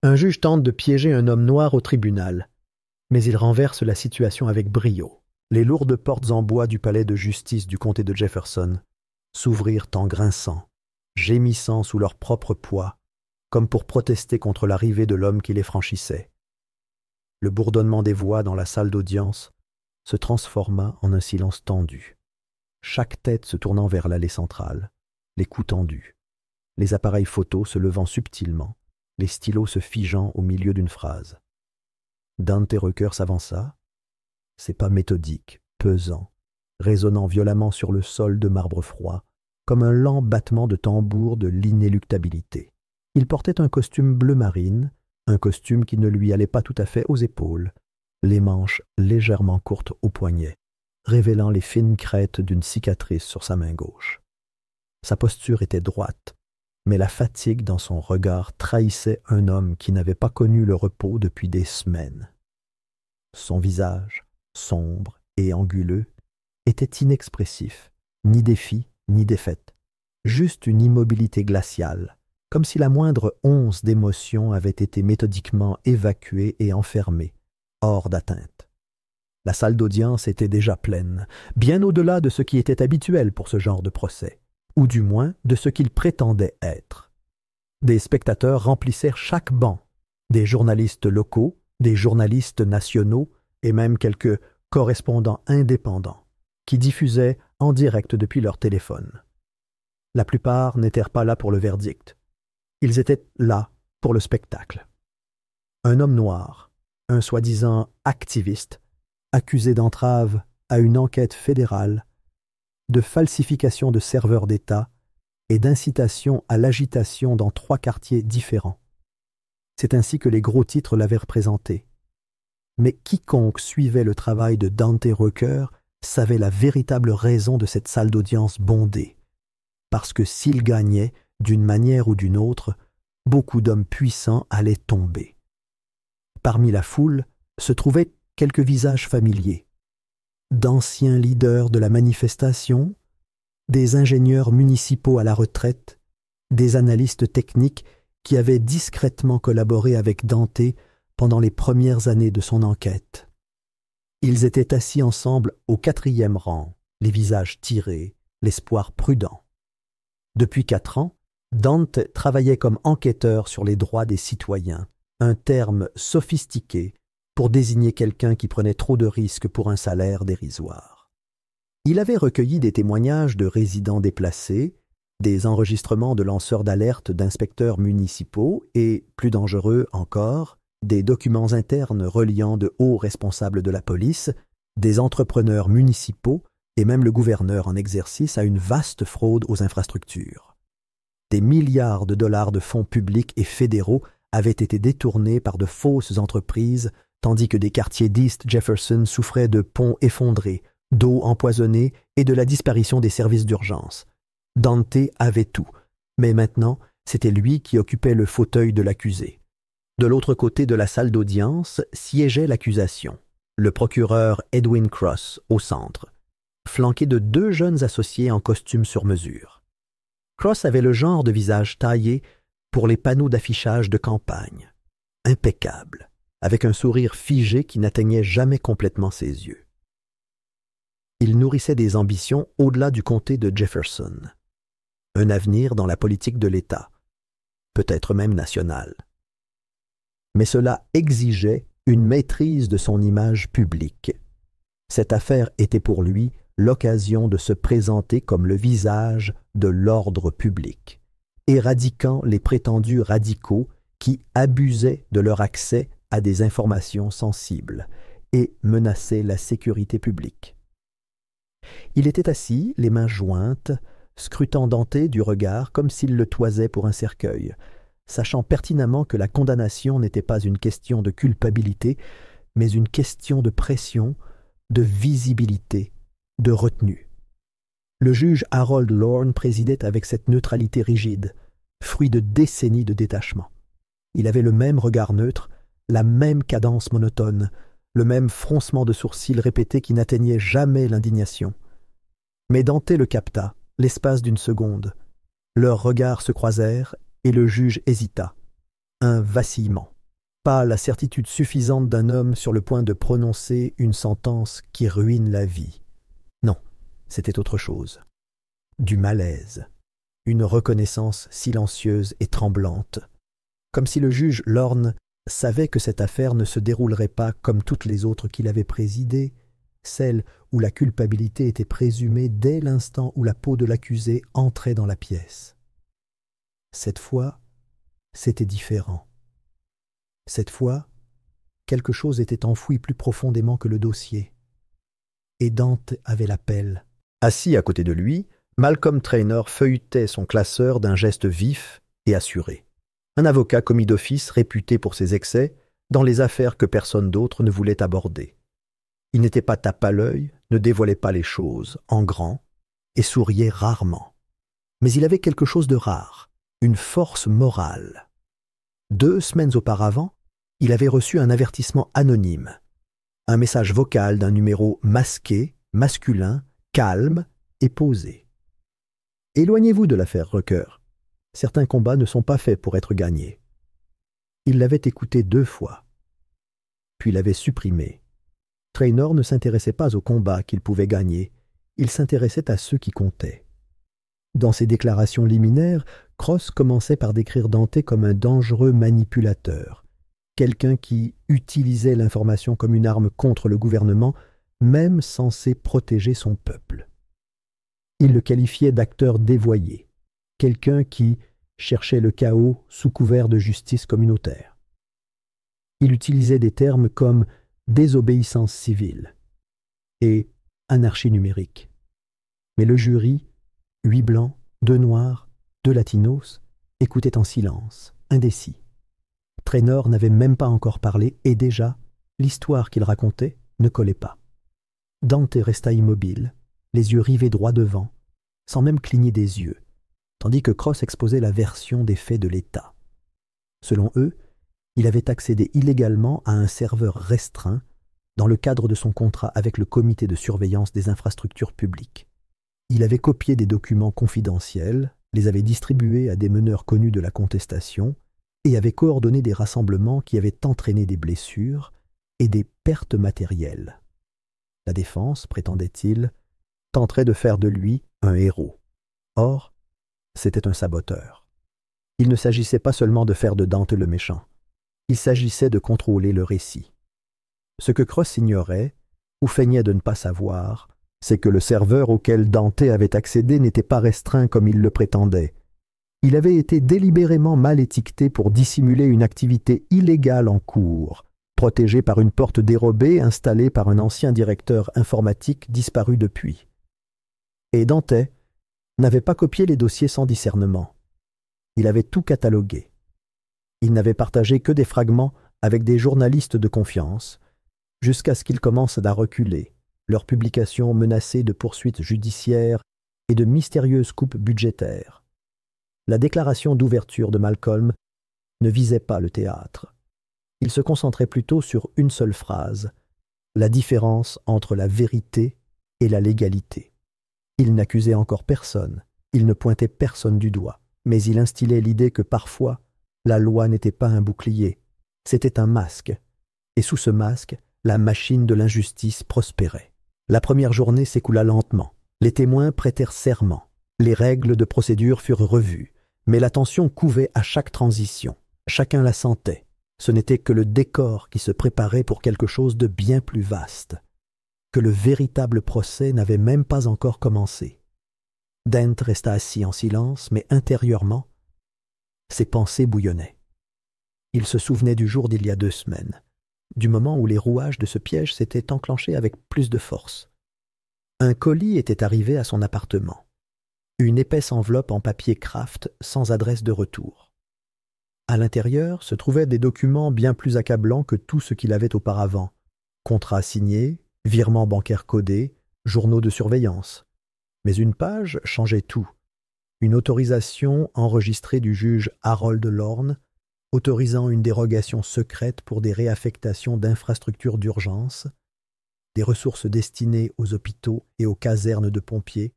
Un juge tente de piéger un homme noir au tribunal, mais il renverse la situation avec brio. Les lourdes portes en bois du palais de justice du comté de Jefferson s'ouvrirent en grinçant, gémissant sous leur propre poids, comme pour protester contre l'arrivée de l'homme qui les franchissait. Le bourdonnement des voix dans la salle d'audience se transforma en un silence tendu, chaque tête se tournant vers l'allée centrale, les coups tendus, les appareils photos se levant subtilement, les stylos se figeant au milieu d'une phrase. Dante Rucker s'avança, ses pas méthodiques, pesants, résonnant violemment sur le sol de marbre froid, comme un lent battement de tambour de l'inéluctabilité. Il portait un costume bleu marine, un costume qui ne lui allait pas tout à fait aux épaules, les manches légèrement courtes au poignet, révélant les fines crêtes d'une cicatrice sur sa main gauche. Sa posture était droite, mais la fatigue dans son regard trahissait un homme qui n'avait pas connu le repos depuis des semaines. Son visage, sombre et anguleux, était inexpressif, ni défi, ni défaite, juste une immobilité glaciale, comme si la moindre once d'émotion avait été méthodiquement évacuée et enfermée, hors d'atteinte. La salle d'audience était déjà pleine, bien au-delà de ce qui était habituel pour ce genre de procès, ou du moins de ce qu'il prétendait être. Des spectateurs remplissaient chaque banc, des journalistes locaux, des journalistes nationaux et même quelques correspondants indépendants qui diffusaient en direct depuis leur téléphone. La plupart n'étaient pas là pour le verdict. Ils étaient là pour le spectacle. Un homme noir, un soi-disant activiste, accusé d'entrave à une enquête fédérale, de falsification de serveurs d'État et d'incitation à l'agitation dans 3 quartiers différents. C'est ainsi que les gros titres l'avaient représenté. Mais quiconque suivait le travail de Dante Rucker savait la véritable raison de cette salle d'audience bondée. Parce que s'il gagnait, d'une manière ou d'une autre, beaucoup d'hommes puissants allaient tomber. Parmi la foule se trouvaient quelques visages familiers, d'anciens leaders de la manifestation, des ingénieurs municipaux à la retraite, des analystes techniques qui avaient discrètement collaboré avec Dante pendant les premières années de son enquête. Ils étaient assis ensemble au 4e rang, les visages tirés, l'espoir prudent. Depuis 4 ans, Dante travaillait comme enquêteur sur les droits des citoyens, un terme sophistiqué pour désigner quelqu'un qui prenait trop de risques pour un salaire dérisoire. Il avait recueilli des témoignages de résidents déplacés, des enregistrements de lanceurs d'alerte d'inspecteurs municipaux et, plus dangereux encore, des documents internes reliant de hauts responsables de la police, des entrepreneurs municipaux et même le gouverneur en exercice à une vaste fraude aux infrastructures. Des milliards de dollars de fonds publics et fédéraux avaient été détournés par de fausses entreprises, tandis que des quartiers d'East Jefferson souffraient de ponts effondrés, d'eau empoisonnée et de la disparition des services d'urgence. Dante avait tout, mais maintenant, c'était lui qui occupait le fauteuil de l'accusé. De l'autre côté de la salle d'audience siégeait l'accusation, le procureur Edwin Cross au centre, flanqué de 2 jeunes associés en costume sur mesure. Cross avait le genre de visage taillé pour les panneaux d'affichage de campagne, impeccable, avec un sourire figé qui n'atteignait jamais complètement ses yeux. Il nourrissait des ambitions au-delà du comté de Jefferson, un avenir dans la politique de l'État, peut-être même nationale. Mais cela exigeait une maîtrise de son image publique. Cette affaire était pour lui l'occasion de se présenter comme le visage de l'ordre public, éradiquant les prétendus radicaux qui abusaient de leur accès à des informations sensibles et menaçaient la sécurité publique. Il était assis, les mains jointes, scrutant Dante du regard comme s'il le toisait pour un cercueil, sachant pertinemment que la condamnation n'était pas une question de culpabilité, mais une question de pression, de visibilité, de retenue. Le juge Harold Lorne présidait avec cette neutralité rigide, fruit de décennies de détachement. Il avait le même regard neutre, la même cadence monotone, le même froncement de sourcils répété qui n'atteignait jamais l'indignation. Mais Dante le capta, l'espace d'une seconde. Leurs regards se croisèrent et le juge hésita. Un vacillement. pas la certitude suffisante d'un homme sur le point de prononcer une sentence qui ruine la vie. Non, c'était autre chose. Du malaise, une reconnaissance silencieuse et tremblante, comme si le juge Lorne savait que cette affaire ne se déroulerait pas comme toutes les autres qu'il avait présidées, celle où la culpabilité était présumée dès l'instant où la peau de l'accusé entrait dans la pièce. Cette fois, c'était différent. Cette fois, quelque chose était enfoui plus profondément que le dossier. Et Dante avait la pelle. Assis à côté de lui, Malcolm Traynor feuilletait son classeur d'un geste vif et assuré. Un avocat commis d'office réputé pour ses excès dans les affaires que personne d'autre ne voulait aborder. Il n'était pas tape à l'œil, ne dévoilait pas les choses en grand et souriait rarement. Mais il avait quelque chose de rare, une force morale. 2 semaines auparavant, il avait reçu un avertissement anonyme, un message vocal d'un numéro masqué, masculin, calme et posé. « Éloignez-vous de l'affaire Rucker. Certains combats ne sont pas faits pour être gagnés. » Il l'avait écouté 2 fois, puis l'avait supprimé. Traynor ne s'intéressait pas aux combats qu'il pouvait gagner, il s'intéressait à ceux qui comptaient. Dans ses déclarations liminaires, Cross commençait par décrire Dante comme un dangereux manipulateur, quelqu'un qui utilisait l'information comme une arme contre le gouvernement, même censé protéger son peuple. Il le qualifiait d'acteur dévoyé, quelqu'un qui cherchait le chaos sous couvert de justice communautaire. Il utilisait des termes comme désobéissance civile et anarchie numérique. Mais le jury, 8 blancs, 2 noirs, 2 latinos, écoutait en silence, indécis. Traynor n'avait même pas encore parlé et déjà, l'histoire qu'il racontait ne collait pas. Dante resta immobile, les yeux rivés droit devant, sans même cligner des yeux, tandis que Cross exposait la version des faits de l'État. Selon eux, il avait accédé illégalement à un serveur restreint dans le cadre de son contrat avec le comité de surveillance des infrastructures publiques. Il avait copié des documents confidentiels, les avait distribués à des meneurs connus de la contestation et avait coordonné des rassemblements qui avaient entraîné des blessures et des pertes matérielles. La défense, prétendait-il, tenterait de faire de lui un héros. Or, c'était un saboteur. Il ne s'agissait pas seulement de faire de Dante le méchant. Il s'agissait de contrôler le récit. Ce que Cross ignorait, ou feignait de ne pas savoir, c'est que le serveur auquel Dante avait accédé n'était pas restreint comme il le prétendait. Il avait été délibérément mal étiqueté pour dissimuler une activité illégale en cours, protégée par une porte dérobée installée par un ancien directeur informatique disparu depuis. Et Dante n'avait pas copié les dossiers sans discernement. Il avait tout catalogué. Il n'avait partagé que des fragments avec des journalistes de confiance, jusqu'à ce qu'ils commencent à reculer, leurs publications menacées de poursuites judiciaires et de mystérieuses coupes budgétaires. La déclaration d'ouverture de Malcolm ne visait pas le théâtre. Il se concentrait plutôt sur une seule phrase, la différence entre la vérité et la légalité. Il n'accusait encore personne, il ne pointait personne du doigt, mais il instillait l'idée que parfois, la loi n'était pas un bouclier, c'était un masque, et sous ce masque, la machine de l'injustice prospérait. La première journée s'écoula lentement, les témoins prêtèrent serment, les règles de procédure furent revues, mais la tension couvait à chaque transition, chacun la sentait, ce n'était que le décor qui se préparait pour quelque chose de bien plus vaste, que le véritable procès n'avait même pas encore commencé. Dent resta assis en silence, mais intérieurement, ses pensées bouillonnaient. Il se souvenait du jour d'il y a 2 semaines, du moment où les rouages de ce piège s'étaient enclenchés avec plus de force. Un colis était arrivé à son appartement, une épaisse enveloppe en papier Kraft sans adresse de retour. À l'intérieur se trouvaient des documents bien plus accablants que tout ce qu'il avait auparavant, contrats signés, virements bancaires codés, journaux de surveillance. Mais une page changeait tout. Une autorisation enregistrée du juge Harold Lorne, autorisant une dérogation secrète pour des réaffectations d'infrastructures d'urgence, des ressources destinées aux hôpitaux et aux casernes de pompiers,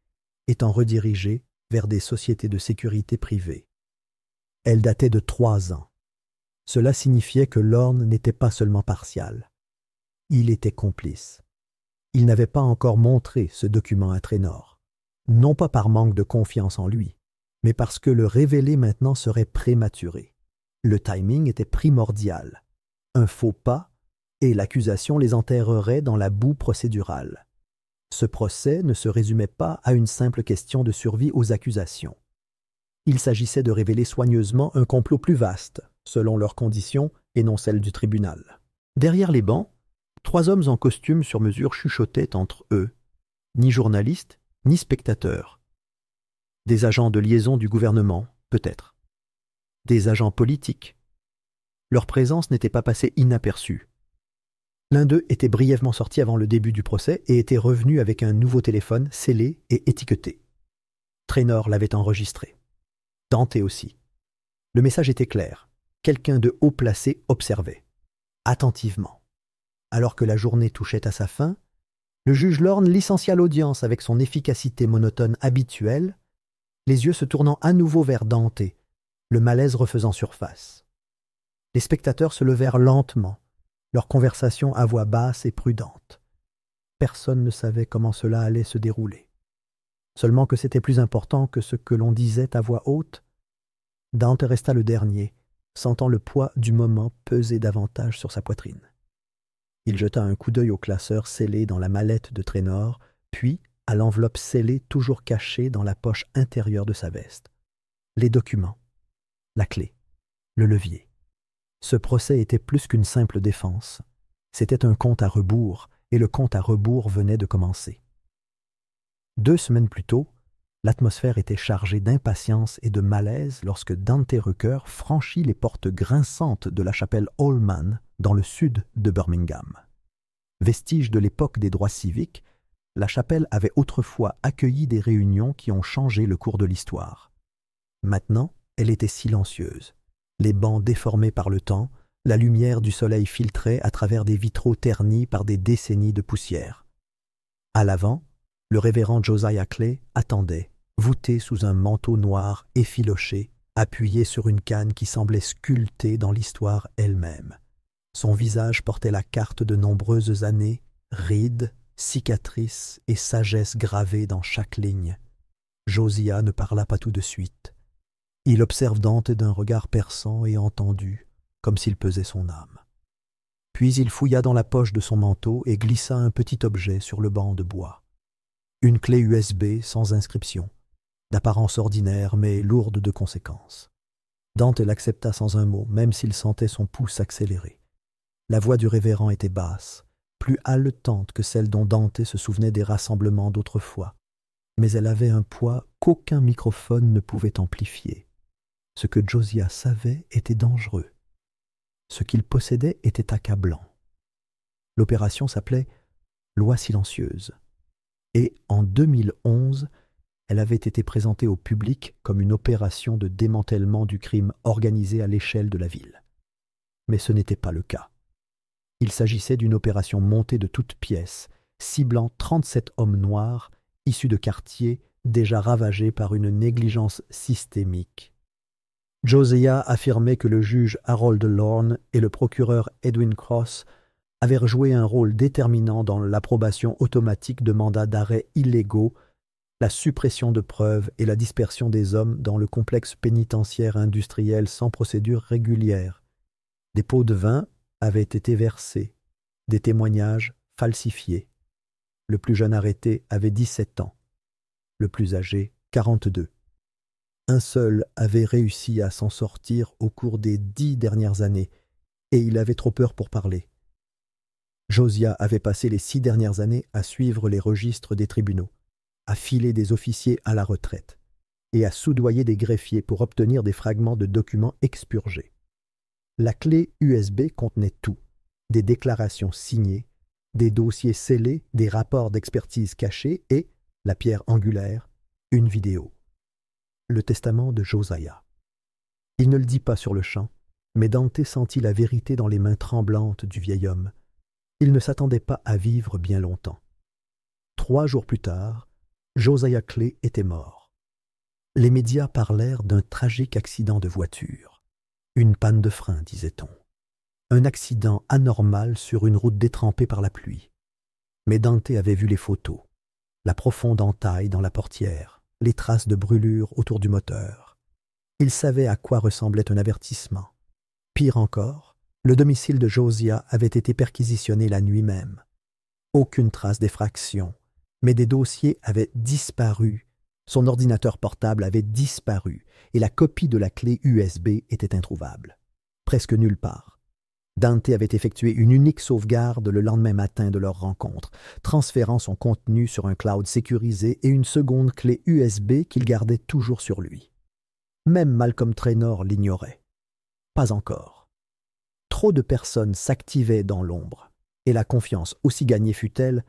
étant redirigées vers des sociétés de sécurité privées. Elle datait de 3 ans. Cela signifiait que Lorne n'était pas seulement partial. Il était complice. Il n'avait pas encore montré ce document à Traynor, non pas par manque de confiance en lui, mais parce que le révéler maintenant serait prématuré. Le timing était primordial. Un faux pas, et l'accusation les enterrerait dans la boue procédurale. Ce procès ne se résumait pas à une simple question de survie aux accusations. Il s'agissait de révéler soigneusement un complot plus vaste, selon leurs conditions et non celles du tribunal. Derrière les bancs, 3 hommes en costume sur mesure chuchotaient entre eux, ni journalistes, ni spectateurs. Des agents de liaison du gouvernement, peut-être. Des agents politiques. Leur présence n'était pas passée inaperçue. L'un d'eux était brièvement sorti avant le début du procès et était revenu avec un nouveau téléphone scellé et étiqueté. Traynor l'avait enregistré. Dante aussi. Le message était clair. Quelqu'un de haut placé observait, attentivement. Alors que la journée touchait à sa fin, le juge Lorne licencia l'audience avec son efficacité monotone habituelle, les yeux se tournant à nouveau vers Dante, le malaise refaisant surface. Les spectateurs se levèrent lentement, leur conversation à voix basse et prudente. Personne ne savait comment cela allait se dérouler. Seulement que c'était plus important que ce que l'on disait à voix haute. Dante resta le dernier, sentant le poids du moment peser davantage sur sa poitrine. Il jeta un coup d'œil au classeur scellé dans la mallette de Traynor, puis à l'enveloppe scellée toujours cachée dans la poche intérieure de sa veste. Les documents, la clé, le levier. Ce procès était plus qu'une simple défense. C'était un compte à rebours, et le compte à rebours venait de commencer. 2 semaines plus tôt, l'atmosphère était chargée d'impatience et de malaise lorsque Dante Rucker franchit les portes grinçantes de la chapelle Allman dans le sud de Birmingham. Vestige de l'époque des droits civiques, la chapelle avait autrefois accueilli des réunions qui ont changé le cours de l'histoire. Maintenant, elle était silencieuse. Les bancs déformés par le temps, la lumière du soleil filtrait à travers des vitraux ternis par des décennies de poussière. À l'avant, le révérend Josiah Clay attendait, voûté sous un manteau noir effiloché, appuyé sur une canne qui semblait sculptée dans l'histoire elle-même. Son visage portait la carte de nombreuses années, rides, cicatrices et sagesse gravée dans chaque ligne. Josiah ne parla pas tout de suite. Il observe Dante d'un regard perçant et entendu, comme s'il pesait son âme. Puis il fouilla dans la poche de son manteau et glissa un petit objet sur le banc de bois. Une clé USB sans inscription, d'apparence ordinaire mais lourde de conséquences. Dante l'accepta sans un mot, même s'il sentait son pouls s'accélérer. La voix du révérend était basse, plus haletante que celle dont Dante se souvenait des rassemblements d'autrefois, mais elle avait un poids qu'aucun microphone ne pouvait amplifier. Ce que Josiah savait était dangereux. Ce qu'il possédait était accablant. L'opération s'appelait « Loi silencieuse » et en 2011, elle avait été présentée au public comme une opération de démantèlement du crime organisé à l'échelle de la ville. Mais ce n'était pas le cas. Il s'agissait d'une opération montée de toutes pièces, ciblant 37 hommes noirs issus de quartiers déjà ravagés par une négligence systémique. Josiah affirmait que le juge Harold Lorne et le procureur Edwin Cross avaient joué un rôle déterminant dans l'approbation automatique de mandats d'arrêt illégaux, la suppression de preuves et la dispersion des hommes dans le complexe pénitentiaire industriel sans procédure régulière. Des pots de vin avaient été versés, des témoignages falsifiés. Le plus jeune arrêté avait 17 ans, le plus âgé 42. Un seul avait réussi à s'en sortir au cours des 10 dernières années, et il avait trop peur pour parler. Josiah avait passé les 6 dernières années à suivre les registres des tribunaux, à filer des officiers à la retraite, et à soudoyer des greffiers pour obtenir des fragments de documents expurgés. La clé USB contenait tout, des déclarations signées, des dossiers scellés, des rapports d'expertise cachés et, la pierre angulaire, une vidéo. Le testament de Josiah. Il ne le dit pas sur le champ, mais Dante sentit la vérité dans les mains tremblantes du vieil homme. Il ne s'attendait pas à vivre bien longtemps. 3 jours plus tard, Josiah Clay était mort. Les médias parlèrent d'un tragique accident de voiture. Une panne de frein, disait-on. Un accident anormal sur une route détrempée par la pluie. Mais Dante avait vu les photos, la profonde entaille dans la portière, les traces de brûlure autour du moteur. Il savait à quoi ressemblait un avertissement. Pire encore, le domicile de Josiah avait été perquisitionné la nuit même. Aucune trace d'effraction, mais des dossiers avaient disparu. Son ordinateur portable avait disparu et la copie de la clé USB était introuvable. Presque nulle part. Dante avait effectué une unique sauvegarde le lendemain matin de leur rencontre, transférant son contenu sur un cloud sécurisé et une seconde clé USB qu'il gardait toujours sur lui. Même Malcolm Traynor l'ignorait. Pas encore. Trop de personnes s'activaient dans l'ombre, et la confiance, aussi gagnée fût-elle,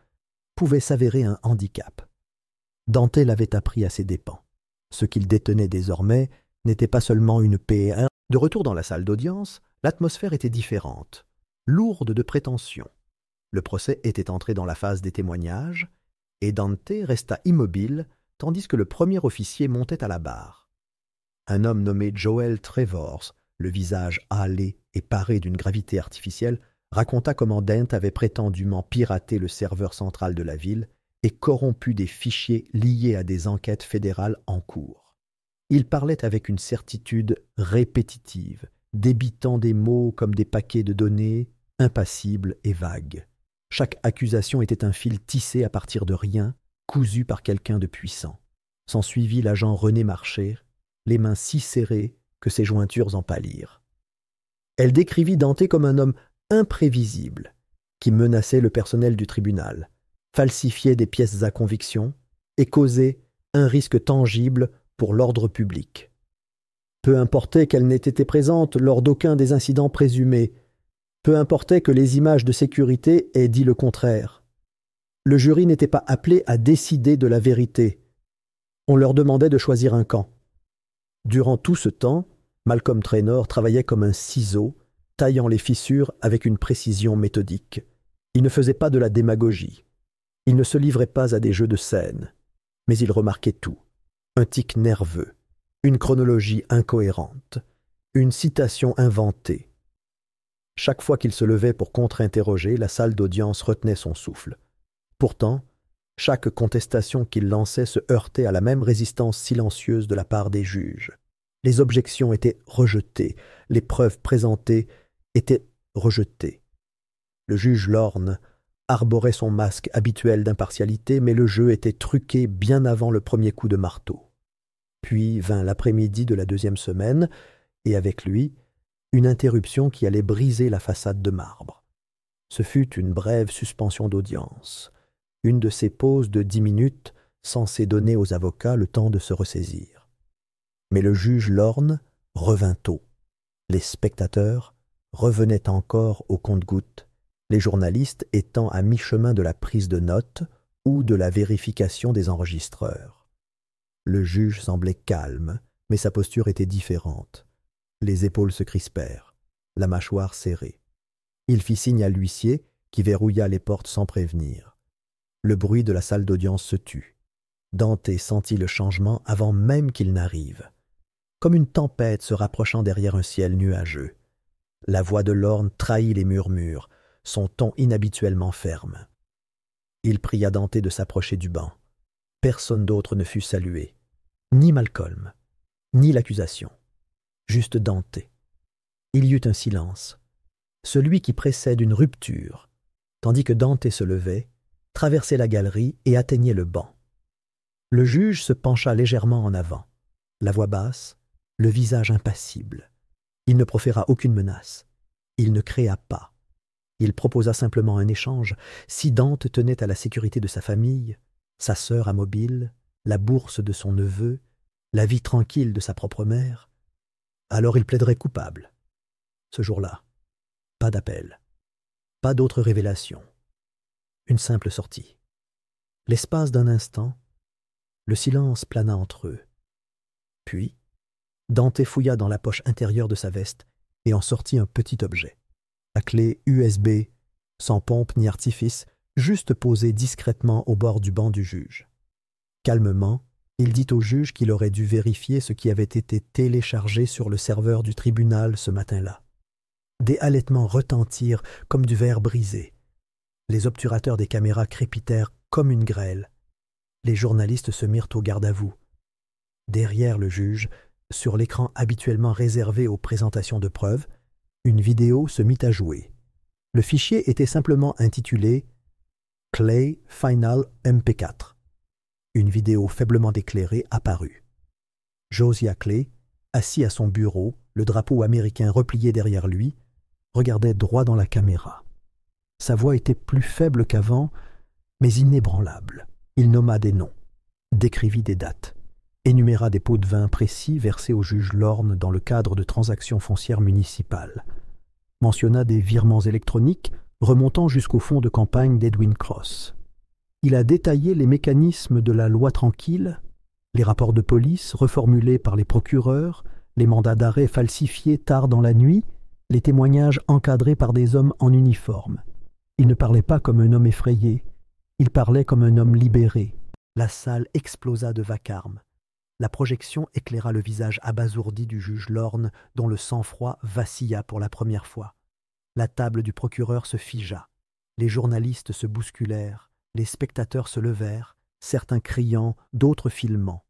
pouvait s'avérer un handicap. Dante l'avait appris à ses dépens. Ce qu'il détenait désormais n'était pas seulement une PR. De retour dans la salle d'audience, l'atmosphère était différente, lourde de prétention. Le procès était entré dans la phase des témoignages, et Dante resta immobile tandis que le premier officier montait à la barre. Un homme nommé Joel Trevors, le visage hâlé et paré d'une gravité artificielle, raconta comment Dent avait prétendument piraté le serveur central de la ville et corrompu des fichiers liés à des enquêtes fédérales en cours. Il parlait avec une certitude répétitive, débitant des mots comme des paquets de données, impassibles et vagues. Chaque accusation était un fil tissé à partir de rien, cousu par quelqu'un de puissant. S'ensuivit l'agent René Marché, les mains si serrées que ses jointures en pâlirent. Elle décrivit Dante comme un homme imprévisible, qui menaçait le personnel du tribunal, falsifiait des pièces à conviction et causait un risque tangible pour l'ordre public. Peu importait qu'elle n'ait été présente lors d'aucun des incidents présumés, peu importait que les images de sécurité aient dit le contraire. Le jury n'était pas appelé à décider de la vérité. On leur demandait de choisir un camp. Durant tout ce temps, Malcolm Traynor travaillait comme un ciseau, taillant les fissures avec une précision méthodique. Il ne faisait pas de la démagogie. Il ne se livrait pas à des jeux de scène. Mais il remarquait tout. Un tic nerveux, une chronologie incohérente, une citation inventée. Chaque fois qu'il se levait pour contre-interroger, la salle d'audience retenait son souffle. Pourtant, chaque contestation qu'il lançait se heurtait à la même résistance silencieuse de la part des juges. Les objections étaient rejetées, les preuves présentées étaient rejetées. Le juge Lorne arborait son masque habituel d'impartialité, mais le jeu était truqué bien avant le premier coup de marteau. Puis vint l'après-midi de la deuxième semaine, et avec lui, une interruption qui allait briser la façade de marbre. Ce fut une brève suspension d'audience, une de ces pauses de 10 minutes censées donner aux avocats le temps de se ressaisir. Mais le juge Lorne revint tôt. Les spectateurs revenaient encore au compte-gouttes, les journalistes étant à mi-chemin de la prise de notes ou de la vérification des enregistreurs. Le juge semblait calme, mais sa posture était différente. Les épaules se crispèrent, la mâchoire serrée. Il fit signe à l'huissier, qui verrouilla les portes sans prévenir. Le bruit de la salle d'audience se tut. Dante sentit le changement avant même qu'il n'arrive, comme une tempête se rapprochant derrière un ciel nuageux. La voix de Lorne trahit les murmures, son ton inhabituellement ferme. Il pria Dante de s'approcher du banc. Personne d'autre ne fut salué, ni Malcolm, ni l'accusation, juste Dante. Il y eut un silence, celui qui précède une rupture, tandis que Dante se levait, traversait la galerie et atteignait le banc. Le juge se pencha légèrement en avant, la voix basse, le visage impassible. Il ne proféra aucune menace, il ne créa pas. Il proposa simplement un échange. Si Dante tenait à la sécurité de sa famille, sa sœur à Mobile, la bourse de son neveu, la vie tranquille de sa propre mère, alors il plaiderait coupable. Ce jour-là, pas d'appel, pas d'autre révélation. Une simple sortie. L'espace d'un instant, le silence plana entre eux. Puis, Dante fouilla dans la poche intérieure de sa veste et en sortit un petit objet. La clé USB, sans pompe ni artifice, juste posée discrètement au bord du banc du juge. Calmement, Il dit au juge qu'il aurait dû vérifier ce qui avait été téléchargé sur le serveur du tribunal ce matin-là. Des halètements retentirent comme du verre brisé. Les obturateurs des caméras crépitèrent comme une grêle. Les journalistes se mirent au garde-à-vous. Derrière le juge, sur l'écran habituellement réservé aux présentations de preuves, une vidéo se mit à jouer. Le fichier était simplement intitulé « Clay Final MP4 ». Une vidéo faiblement éclairée apparut. Josiah Clay, assis à son bureau, le drapeau américain replié derrière lui, regardait droit dans la caméra. Sa voix était plus faible qu'avant, mais inébranlable. Il nomma des noms, décrivit des dates, énuméra des pots de vin précis versés au juge Lorne dans le cadre de transactions foncières municipales, mentionna des virements électroniques remontant jusqu'au fonds de campagne d'Edwin Cross. Il a détaillé les mécanismes de la loi tranquille, les rapports de police reformulés par les procureurs, les mandats d'arrêt falsifiés tard dans la nuit, les témoignages encadrés par des hommes en uniforme. Il ne parlait pas comme un homme effrayé, il parlait comme un homme libéré. La salle explosa de vacarme. La projection éclaira le visage abasourdi du juge Lorne, dont le sang-froid vacilla pour la première fois. La table du procureur se figea. Les journalistes se bousculèrent. Les spectateurs se levèrent, certains criant, d'autres filmant.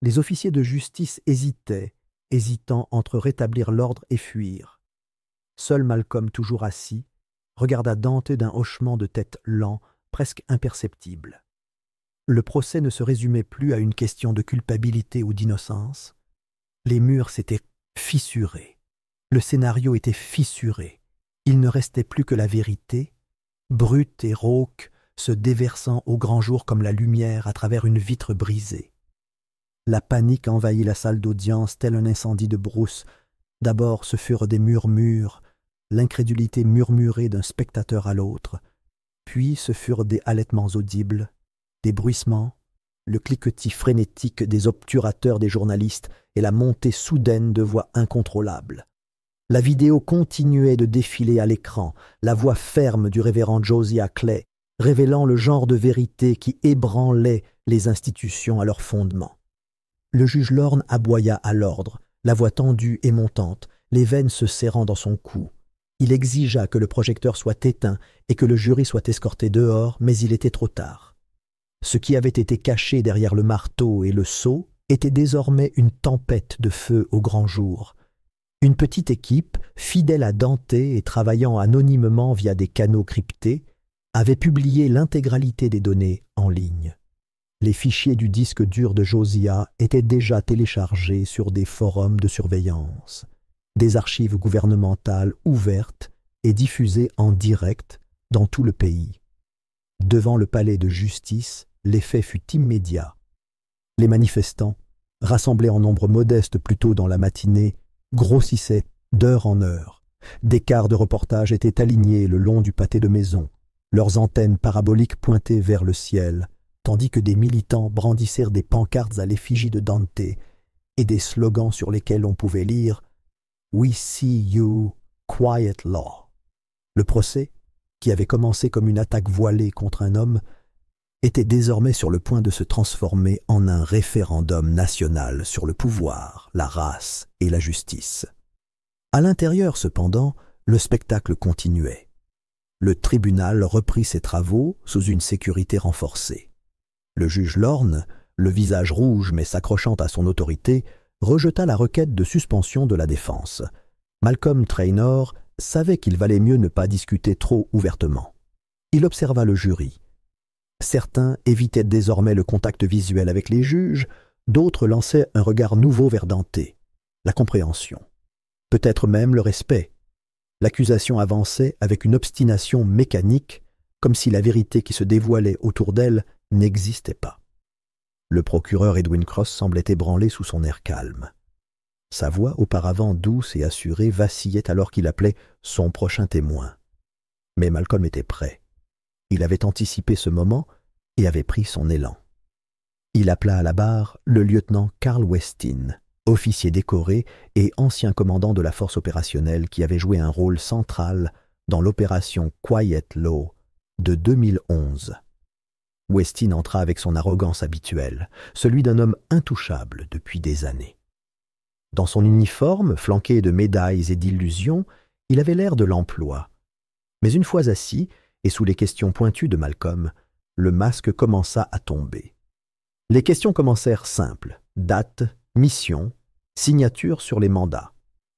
Les officiers de justice hésitaient, hésitant entre rétablir l'ordre et fuir. Seul Malcolm, toujours assis, regarda Dante d'un hochement de tête lent, presque imperceptible. Le procès ne se résumait plus à une question de culpabilité ou d'innocence. Les murs s'étaient fissurés. Le scénario était fissuré. Il ne restait plus que la vérité, brute et rauque, se déversant au grand jour comme la lumière à travers une vitre brisée. La panique envahit la salle d'audience tel un incendie de brousse. D'abord ce furent des murmures, l'incrédulité murmurée d'un spectateur à l'autre, puis ce furent des halètements audibles, des bruissements, le cliquetis frénétique des obturateurs des journalistes et la montée soudaine de voix incontrôlables. La vidéo continuait de défiler à l'écran, la voix ferme du révérend Josiah Clay, révélant le genre de vérité qui ébranlait les institutions à leur fondement. Le juge Lorne aboya à l'ordre, la voix tendue et montante, les veines se serrant dans son cou. Il exigea que le projecteur soit éteint et que le jury soit escorté dehors, mais il était trop tard. Ce qui avait été caché derrière le marteau et le sceau était désormais une tempête de feu au grand jour. Une petite équipe, fidèle à Dante et travaillant anonymement via des canaux cryptés, avait publié l'intégralité des données en ligne. Les fichiers du disque dur de Josiah étaient déjà téléchargés sur des forums de surveillance, des archives gouvernementales ouvertes et diffusées en direct dans tout le pays. Devant le palais de justice, l'effet fut immédiat. Les manifestants, rassemblés en nombre modeste plus tôt dans la matinée, grossissaient d'heure en heure. Des quarts de reportage étaient alignés le long du pâté de maison, leurs antennes paraboliques pointées vers le ciel, tandis que des militants brandissèrent des pancartes à l'effigie de Dante et des slogans sur lesquels on pouvait lire « We see you, quiet law ». Le procès, qui avait commencé comme une attaque voilée contre un homme, était désormais sur le point de se transformer en un référendum national sur le pouvoir, la race et la justice. À l'intérieur, cependant, le spectacle continuait. Le tribunal reprit ses travaux sous une sécurité renforcée. Le juge Lorne, le visage rouge mais s'accrochant à son autorité, rejeta la requête de suspension de la défense. Malcolm Traynor savait qu'il valait mieux ne pas discuter trop ouvertement. Il observa le jury. Certains évitaient désormais le contact visuel avec les juges, d'autres lançaient un regard nouveau vers Dante, la compréhension, peut-être même le respect. L'accusation avançait avec une obstination mécanique, comme si la vérité qui se dévoilait autour d'elle n'existait pas. Le procureur Edwin Cross semblait ébranlé sous son air calme. Sa voix, auparavant douce et assurée, vacillait alors qu'il appelait son prochain témoin. Mais Malcolm était prêt. Il avait anticipé ce moment et avait pris son élan. Il appela à la barre le lieutenant Carl Westin, officier décoré et ancien commandant de la force opérationnelle qui avait joué un rôle central dans l'opération Quiet Law de 2011. Westin entra avec son arrogance habituelle, celui d'un homme intouchable depuis des années. Dans son uniforme, flanqué de médailles et d'illusions, il avait l'air de l'emploi. Mais une fois assis, et sous les questions pointues de Malcolm, le masque commença à tomber. Les questions commencèrent simples, date, mission, signature sur les mandats.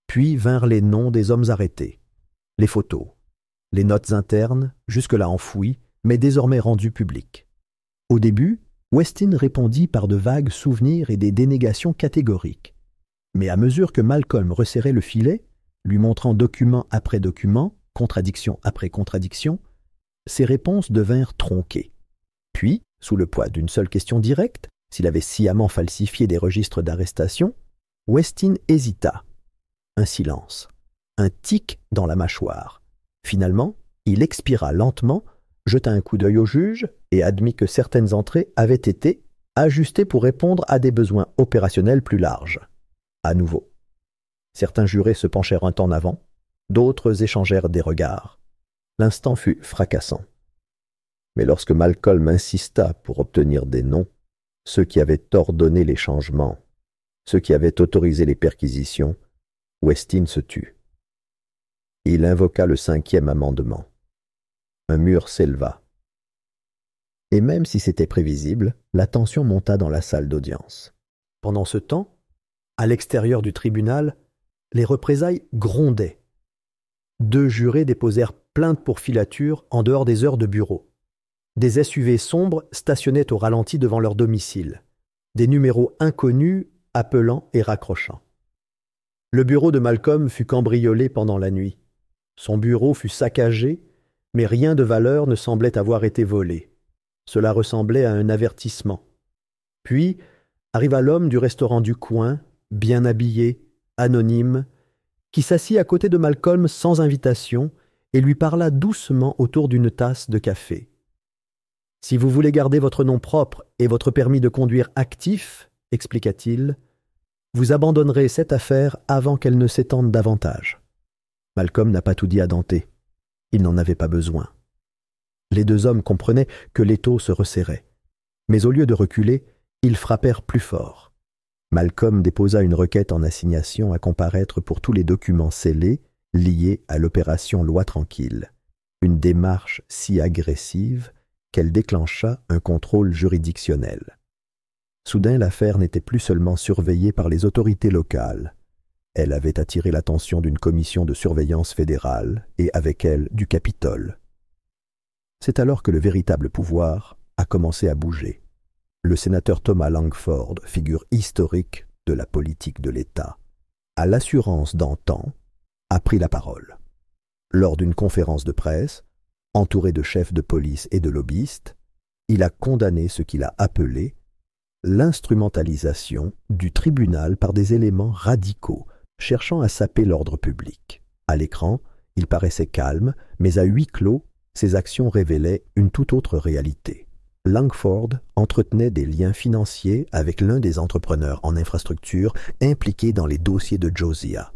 Puis vinrent les noms des hommes arrêtés, les photos, les notes internes, jusque-là enfouies, mais désormais rendues publiques. Au début, Westin répondit par de vagues souvenirs et des dénégations catégoriques. Mais à mesure que Malcolm resserrait le filet, lui montrant document après document, contradiction après contradiction, ses réponses devinrent tronquées. Puis, sous le poids d'une seule question directe, s'il avait sciemment falsifié des registres d'arrestation, Westin hésita. Un silence, un tic dans la mâchoire. Finalement, il expira lentement, jeta un coup d'œil au juge et admit que certaines entrées avaient été ajustées pour répondre à des besoins opérationnels plus larges. À nouveau. Certains jurés se penchèrent un temps en avant, d'autres échangèrent des regards. L'instant fut fracassant. Mais lorsque Malcolm insista pour obtenir des noms, ceux qui avaient ordonné les changements, ceux qui avaient autorisé les perquisitions, Westin se tut. Il invoqua le 5e amendement. Un mur s'éleva. Et même si c'était prévisible, la tension monta dans la salle d'audience. Pendant ce temps, à l'extérieur du tribunal, les représailles grondaient. 2 jurés déposèrent plainte pour filature en dehors des heures de bureau. Des SUV sombres stationnaient au ralenti devant leur domicile. Des numéros inconnus appelant et raccrochant. Le bureau de Malcolm fut cambriolé pendant la nuit. Son bureau fut saccagé, mais rien de valeur ne semblait avoir été volé. Cela ressemblait à un avertissement. Puis arriva l'homme du restaurant du coin, bien habillé, anonyme, qui s'assit à côté de Malcolm sans invitation et lui parla doucement autour d'une tasse de café. « Si vous voulez garder votre nom propre et votre permis de conduire actif, expliqua-t-il, vous abandonnerez cette affaire avant qu'elle ne s'étende davantage. » Malcolm n'a pas tout dit à Dante. Il n'en avait pas besoin. Les 2 hommes comprenaient que l'étau se resserrait. Mais au lieu de reculer, ils frappèrent plus fort. Malcolm déposa une requête en assignation à comparaître pour tous les documents scellés liés à l'opération Loi Tranquille, une démarche si agressive qu'elle déclencha un contrôle juridictionnel. Soudain, l'affaire n'était plus seulement surveillée par les autorités locales. Elle avait attiré l'attention d'une commission de surveillance fédérale et avec elle du Capitole. C'est alors que le véritable pouvoir a commencé à bouger. Le sénateur Thomas Langford, figure historique de la politique de l'État, à l'assurance d'antan, a pris la parole. Lors d'une conférence de presse, entouré de chefs de police et de lobbyistes, il a condamné ce qu'il a appelé l'instrumentalisation du tribunal par des éléments radicaux cherchant à saper l'ordre public. À l'écran, il paraissait calme, mais à huis clos, ses actions révélaient une toute autre réalité. Langford entretenait des liens financiers avec l'un des entrepreneurs en infrastructure impliqués dans les dossiers de Josiah.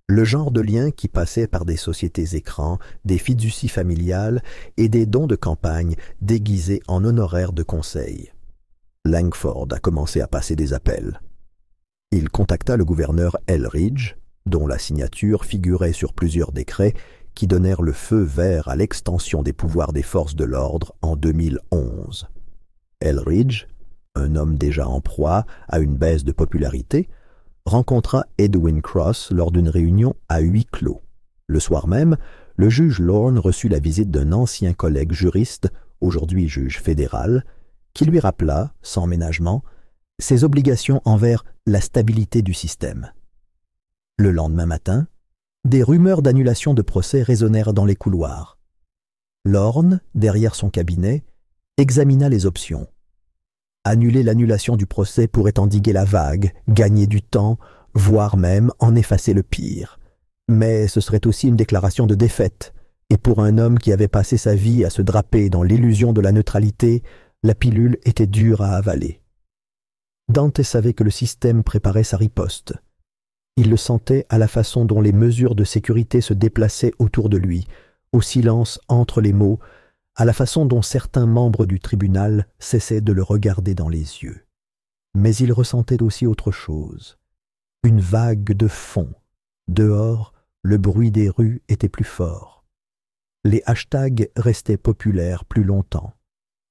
Le genre de lien qui passait par des sociétés écrans, des fiducies familiales et des dons de campagne déguisés en honoraires de conseil. Langford a commencé à passer des appels. Il contacta le gouverneur Elridge, dont la signature figurait sur plusieurs décrets qui donnèrent le feu vert à l'extension des pouvoirs des forces de l'ordre en 2011. Elridge, un homme déjà en proie à une baisse de popularité, rencontra Edwin Cross lors d'une réunion à huis clos. Le soir même, le juge Lorne reçut la visite d'un ancien collègue juriste, aujourd'hui juge fédéral, qui lui rappela, sans ménagement, ses obligations envers la stabilité du système. Le lendemain matin, des rumeurs d'annulation de procès résonnèrent dans les couloirs. Lorne, derrière son cabinet, examina les options. Annuler l'annulation du procès pourrait endiguer la vague, gagner du temps, voire même en effacer le pire. Mais ce serait aussi une déclaration de défaite, et pour un homme qui avait passé sa vie à se draper dans l'illusion de la neutralité, la pilule était dure à avaler. Dante savait que le système préparait sa riposte. Il le sentait à la façon dont les mesures de sécurité se déplaçaient autour de lui, au silence entre les mots, à la façon dont certains membres du tribunal cessaient de le regarder dans les yeux. Mais il ressentait aussi autre chose, une vague de fond. Dehors, le bruit des rues était plus fort. Les hashtags restaient populaires plus longtemps.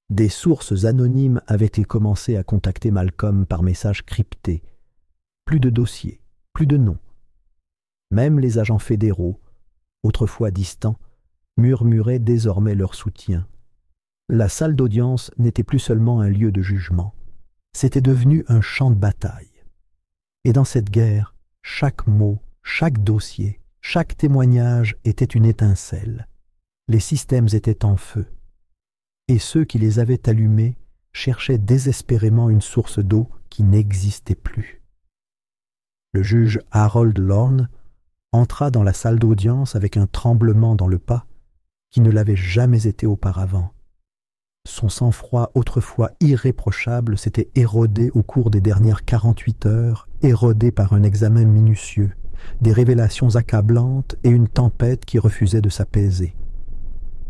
Des sources anonymes avaient commencé à contacter Malcolm par messages cryptés. Plus de dossiers, plus de noms. Même les agents fédéraux, autrefois distants, murmuraient désormais leur soutien. La salle d'audience n'était plus seulement un lieu de jugement, c'était devenu un champ de bataille. Et dans cette guerre, chaque mot, chaque dossier, chaque témoignage était une étincelle. Les systèmes étaient en feu, et ceux qui les avaient allumés cherchaient désespérément une source d'eau qui n'existait plus. Le juge Harold Lorne entra dans la salle d'audience avec un tremblement dans le pas qui ne l'avait jamais été auparavant. Son sang-froid autrefois irréprochable s'était érodé au cours des dernières 48 heures, érodé par un examen minutieux, des révélations accablantes et une tempête qui refusait de s'apaiser.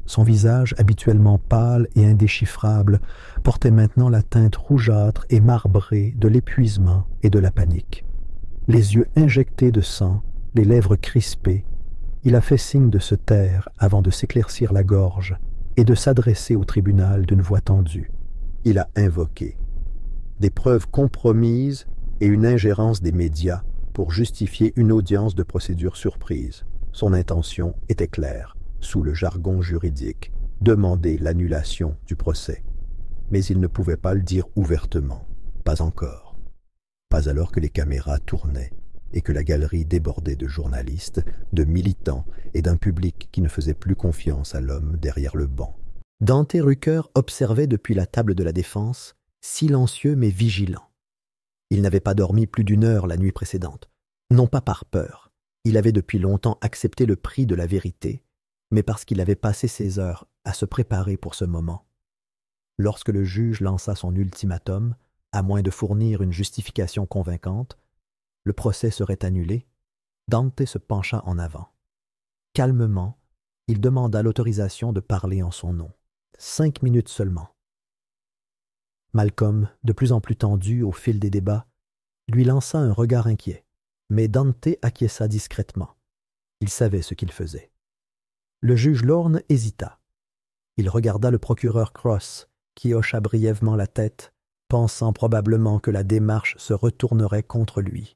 Son visage, habituellement pâle et indéchiffrable, portait maintenant la teinte rougeâtre et marbrée de l'épuisement et de la panique. Les yeux injectés de sang, les lèvres crispées, il a fait signe de se taire avant de s'éclaircir la gorge et de s'adresser au tribunal d'une voix tendue. Il a invoqué des preuves compromises et une ingérence des médias pour justifier une audience de procédure surprise. Son intention était claire. Sous le jargon juridique, demander l'annulation du procès. Mais il ne pouvait pas le dire ouvertement. Pas encore. Pas alors que les caméras tournaient et que la galerie débordait de journalistes, de militants et d'un public qui ne faisait plus confiance à l'homme derrière le banc. Dante Rucker observait depuis la table de la défense, silencieux mais vigilant. Il n'avait pas dormi plus d'1 heure la nuit précédente. Non pas par peur. Il avait depuis longtemps accepté le prix de la vérité, mais parce qu'il avait passé ses heures à se préparer pour ce moment. Lorsque le juge lança son ultimatum, à moins de fournir une justification convaincante, le procès serait annulé, Dante se pencha en avant. Calmement, il demanda l'autorisation de parler en son nom. 5 minutes seulement. Malcolm, de plus en plus tendu au fil des débats, lui lança un regard inquiet, mais Dante acquiesça discrètement. Il savait ce qu'il faisait. Le juge Lorne hésita. Il regarda le procureur Cross, qui hocha brièvement la tête, pensant probablement que la démarche se retournerait contre lui.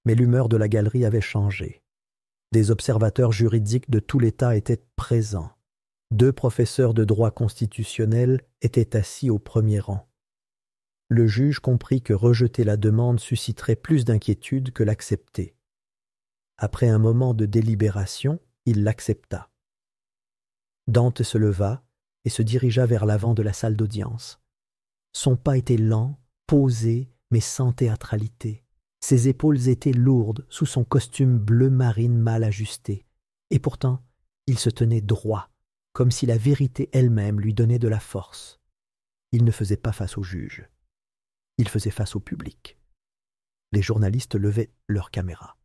Mais l'humeur de la galerie avait changé. Des observateurs juridiques de tout l'État étaient présents. 2 professeurs de droit constitutionnel étaient assis au premier rang. Le juge comprit que rejeter la demande susciterait plus d'inquiétude que l'accepter. Après un moment de délibération, il l'accepta. Dante se leva et se dirigea vers l'avant de la salle d'audience. Son pas était lent, posé, mais sans théâtralité. Ses épaules étaient lourdes sous son costume bleu marine mal ajusté, et pourtant il se tenait droit, comme si la vérité elle-même lui donnait de la force. Il ne faisait pas face au juge. Il faisait face au public. Les journalistes levaient leurs caméras.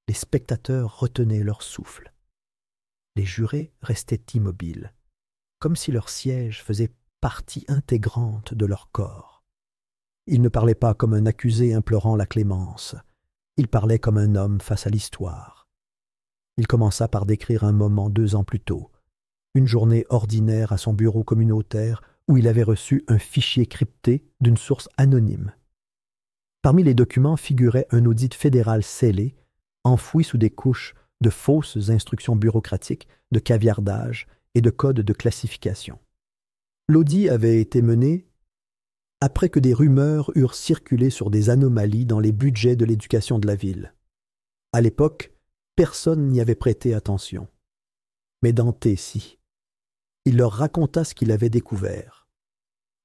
Les spectateurs retenaient leur souffle. Les jurés restaient immobiles, comme si leur siège faisait partie intégrante de leur corps. Il ne parlait pas comme un accusé implorant la clémence. Il parlait comme un homme face à l'histoire. Il commença par décrire un moment 2 ans plus tôt, une journée ordinaire à son bureau communautaire où il avait reçu un fichier crypté d'une source anonyme. Parmi les documents figurait un audit fédéral scellé, enfoui sous des couches de fausses instructions bureaucratiques, de caviardage et de codes de classification. L'audit avait été mené après que des rumeurs eurent circulé sur des anomalies dans les budgets de l'éducation de la ville. À l'époque, personne n'y avait prêté attention. Mais Dante, si. Il leur raconta ce qu'il avait découvert.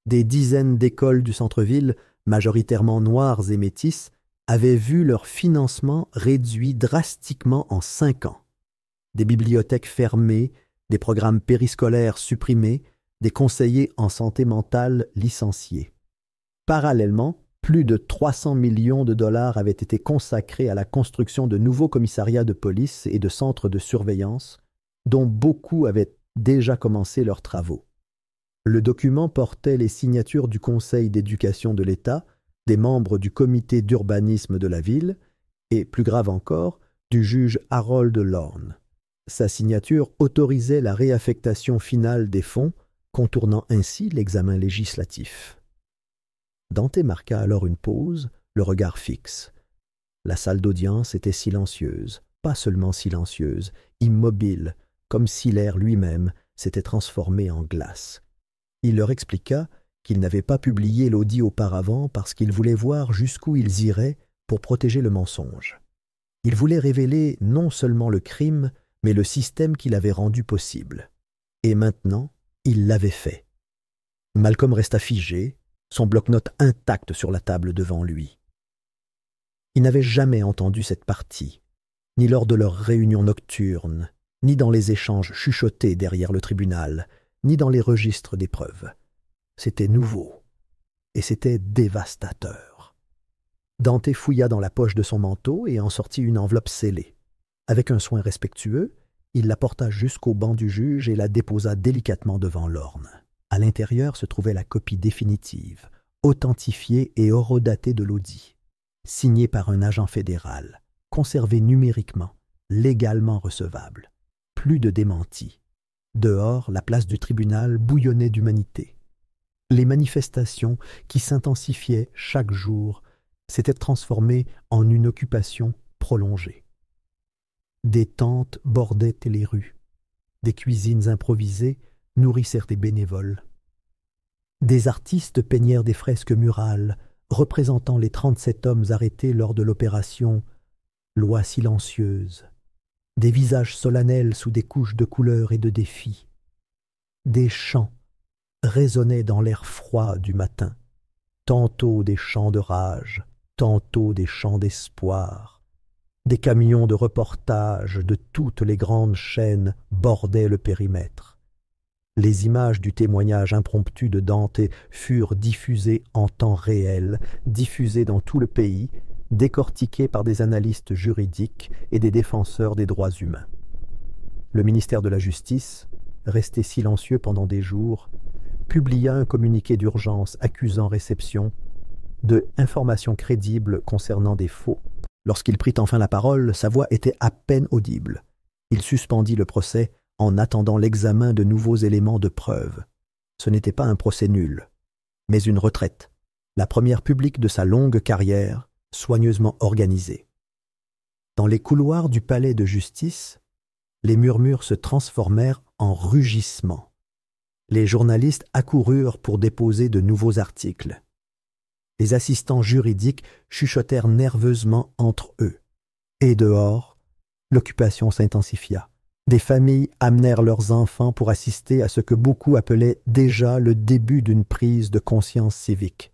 Des dizaines d'écoles du centre-ville, majoritairement noires et métisses, avaient vu leur financement réduit drastiquement en 5 ans. Des bibliothèques fermées, des programmes périscolaires supprimés, des conseillers en santé mentale licenciés. Parallèlement, plus de 300 millions de dollars avaient été consacrés à la construction de nouveaux commissariats de police et de centres de surveillance, dont beaucoup avaient déjà commencé leurs travaux. Le document portait les signatures du Conseil d'éducation de l'État, des membres du comité d'urbanisme de la ville et, plus grave encore, du juge Harold Lorne. Sa signature autorisait la réaffectation finale des fonds, contournant ainsi l'examen législatif. Dante marqua alors une pause, le regard fixe. La salle d'audience était silencieuse, pas seulement silencieuse, immobile, comme si l'air lui-même s'était transformé en glace. Il leur expliqua qu'il n'avait pas publié l'audit auparavant parce qu'il voulait voir jusqu'où ils iraient pour protéger le mensonge. Il voulait révéler non seulement le crime, mais le système qui l'avait rendu possible. Et maintenant, il l'avait fait. Malcolm resta figé, son bloc-notes intact sur la table devant lui. Il n'avait jamais entendu cette partie, ni lors de leurs réunions nocturnes, ni dans les échanges chuchotés derrière le tribunal, ni dans les registres des preuves. C'était nouveau, et c'était dévastateur. Dante fouilla dans la poche de son manteau et en sortit une enveloppe scellée. Avec un soin respectueux, il la porta jusqu'au banc du juge et la déposa délicatement devant Lorne. À l'intérieur se trouvait la copie définitive, authentifiée et horodatée de l'audit, signée par un agent fédéral, conservée numériquement, légalement recevable. Plus de démenti. Dehors, la place du tribunal bouillonnait d'humanité. Les manifestations, qui s'intensifiaient chaque jour, s'étaient transformées en une occupation prolongée. Des tentes bordaient les rues. Des cuisines improvisées nourrissèrent des bénévoles. Des artistes peignèrent des fresques murales représentant les 37 hommes arrêtés lors de l'opération « Loi silencieuse », des visages solennels sous des couches de couleurs et de défis. Des chants résonnaient dans l'air froid du matin, tantôt des chants de rage, tantôt des chants d'espoir. Des camions de reportage de toutes les grandes chaînes bordaient le périmètre. Les images du témoignage impromptu de Dante furent diffusées en temps réel, diffusées dans tout le pays, décortiquées par des analystes juridiques et des défenseurs des droits humains. Le ministère de la Justice, resté silencieux pendant des jours, publia un communiqué d'urgence accusant réception de informations crédibles concernant des faux. Lorsqu'il prit enfin la parole, sa voix était à peine audible. Il suspendit le procès en attendant l'examen de nouveaux éléments de preuve. Ce n'était pas un procès nul, mais une retraite, la première publique de sa longue carrière, soigneusement organisée. Dans les couloirs du palais de justice, les murmures se transformèrent en rugissements. Les journalistes accoururent pour déposer de nouveaux articles. Les assistants juridiques chuchotèrent nerveusement entre eux. Et dehors, l'occupation s'intensifia. Des familles amenèrent leurs enfants pour assister à ce que beaucoup appelaient déjà le début d'une prise de conscience civique.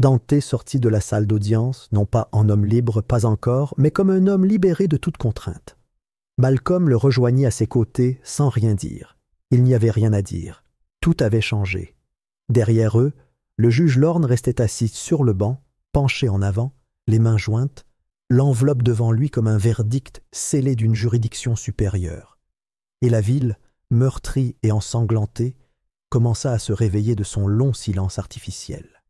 Dante sortit de la salle d'audience, non pas en homme libre, pas encore, mais comme un homme libéré de toute contrainte. Malcolm le rejoignit à ses côtés sans rien dire. Il n'y avait rien à dire. Tout avait changé. Derrière eux, le juge Lorne restait assis sur le banc, penché en avant, les mains jointes, l'enveloppe devant lui comme un verdict scellé d'une juridiction supérieure. Et la ville, meurtrie et ensanglantée, commença à se réveiller de son long silence artificiel.